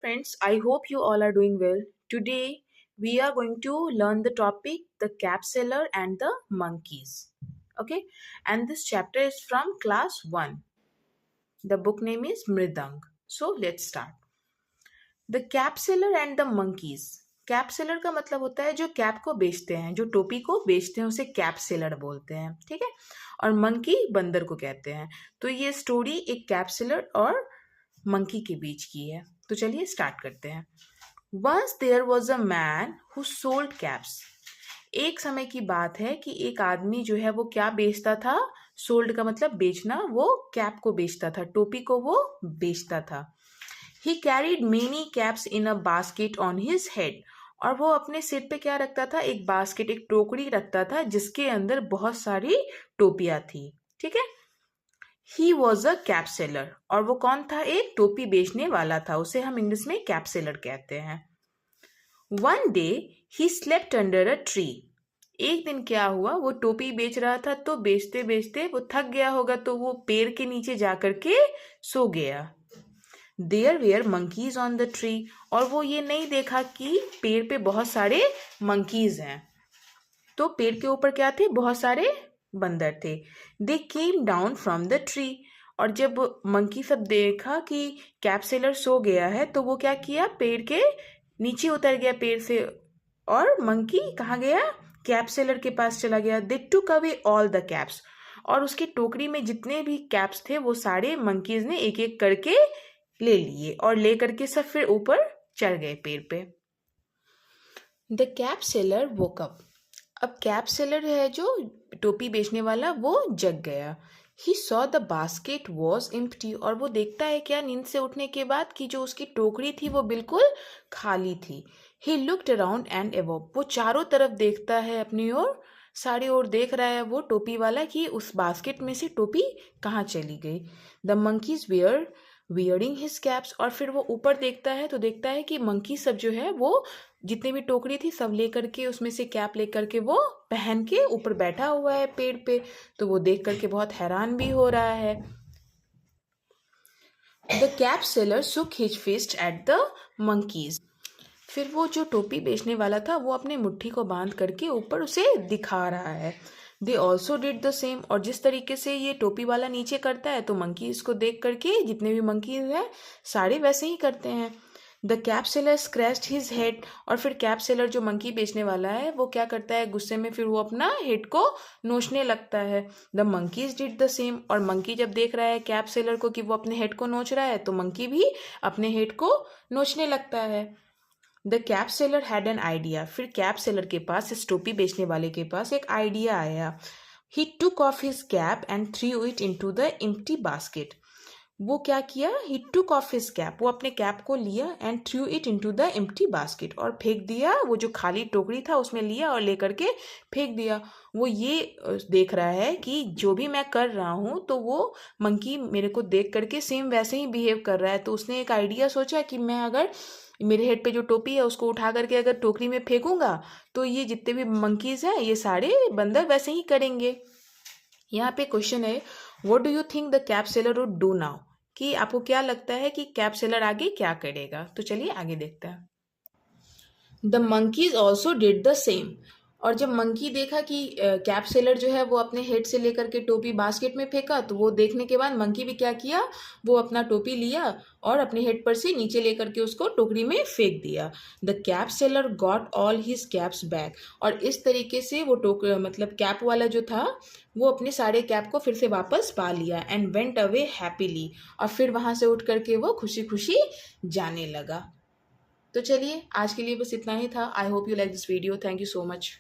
Friends, I hope you all are doing well. Today, we are going to learn the topic the cap seller and the monkeys. Okay, and this chapter is from class 1. The book name is Mridang. So, let's start. The cap seller and the monkeys. Cap seller का मतलब होता है जो cap को बेचते हैं, जो टोपी को बेचते हैं उसे कैप सेलर बोलते हैं, ठीक है। और मंकी बंदर को कहते हैं। तो ये स्टोरी एक कैप सेलर और मंकी के बीच की है। तो चलिए स्टार्ट करते हैं। Once there was a man who sold caps. एक समय की बात है कि एक आदमी जो है वो क्या बेचता था। सोल्ड का मतलब बेचना, वो कैप को बेचता था, टोपी को वो बेचता था। He carried many caps in a basket on his head. और वो अपने सिर पे क्या रखता था, एक बास्केट, एक टोकरी रखता था जिसके अंदर बहुत सारी टोपियां थी, ठीक है। He was a cap seller. और वो कौन था, एक टोपी बेचने वाला था, उसे हम इंग्लिश में कैप सेलर कहते हैं। One day he slept under a tree. एक दिन क्या हुआ, वो टोपी बेच रहा था तो बेचते बेचते वो थक गया होगा तो वो पेड़ के नीचे जाकर के सो गया। There were monkeys on the tree. और वो ये नहीं देखा कि पेड़ पे बहुत सारे मंकीज हैं। तो पेड़ के ऊपर क्या थे, बहुत सारे बंदर थे। They came down from the tree. और जब मंकी सब देखा कि कैप सेलर सो गया है तो वो क्या किया, पेड़ के नीचे उतर गया पेड़ से। और मंकी कहाँ गया, कैप सेलर के पास चला गया। They took away all the caps. और उसकी टोकरी में जितने भी कैप्स थे वो सारे मंकीज ने एक एक करके ले लिए और ले करके सब फिर ऊपर चढ़ गए पेड़ पे। The cap seller woke up. अब कैप सेलर है जो टोपी बेचने वाला, वो जग गया। He saw the basket was empty. और वो देखता है क्या नींद से उठने के बाद कि जो उसकी टोकरी थी वो बिल्कुल खाली थी। He looked around and above. वो चारों तरफ देखता है, अपनी ओर सारी ओर देख रहा है वो टोपी वाला कि उस बास्केट में से टोपी कहाँ चली गई। The monkeys wearing his caps. और फिर वो ऊपर देखता है तो देखता है कि मंकी सब जो है वो जितने भी टोकरी थी सब लेकर के उसमें से कैप लेकर के वो पहन के ऊपर बैठा हुआ है पेड़ पे। तो वो देख करके बहुत हैरान भी हो रहा है। The cap seller shook his fist at the monkeys. फिर वो जो टोपी बेचने वाला था वो अपने मुट्ठी को बांध करके ऊपर उसे दिखा रहा है। They also did the same. और जिस तरीके से ये टोपी वाला नीचे करता है तो मंकी इसको देख करके, जितने भी मंकीज हैं सारे वैसे ही करते हैं। The cap seller scratched his head. और फिर कैप सेलर जो मंकी बेचने वाला है वो क्या करता है, गुस्से में फिर वो अपना हेड को नोचने लगता है। The monkeys did the same. और मंकी जब देख रहा है कैप सेलर को कि वो अपने हेड को नोच रहा है तो मंकी भी अपने हेड को नोचने लगता है। The cap seller had an idea. फिर कैप सेलर के पास, इस टोपी बेचने वाले के पास एक आइडिया आया। He took off his cap and threw it into the empty basket. वो क्या किया, he took off his cap. वो अपने कैप को लिया and threw it into the empty basket. और फेंक दिया, वो जो खाली टोकरी था उसमें लिया और लेकर के फेंक दिया। वो ये देख रहा है कि जो भी मैं कर रहा हूँ तो वो मंकी मेरे को देख करके सेम वैसे ही बिहेव कर रहा है। तो उसने एक आइडिया सोचा कि मैं अगर मेरे हेड पे जो टोपी है उसको उठा करके अगर टोकरी में फेंकूंगा तो ये जितने भी मंकीज हैं ये सारे बंदर वैसे ही करेंगे। यहाँ पे क्वेश्चन है, what do you think the cap seller would do now. कि आपको क्या लगता है कि कैप सेलर आगे क्या करेगा। तो चलिए आगे देखते हैं। The monkeys also did the same. और जब मंकी देखा कि कैप सेलर जो है वो अपने हेड से लेकर के टोपी बास्केट में फेंका तो वो देखने के बाद मंकी भी क्या किया, वो अपना टोपी लिया और अपने हेड पर से नीचे लेकर के उसको टोकरी में फेंक दिया। The cap seller got all his caps back. और इस तरीके से वो मतलब कैप वाला जो था वो अपने सारे कैप को फिर से वापस पा लिया। And went away happily. और फिर वहां से उठ करके वो खुशी खुशी जाने लगा। तो चलिए आज के लिए बस इतना ही था। I hope you like this video. Thank you so much.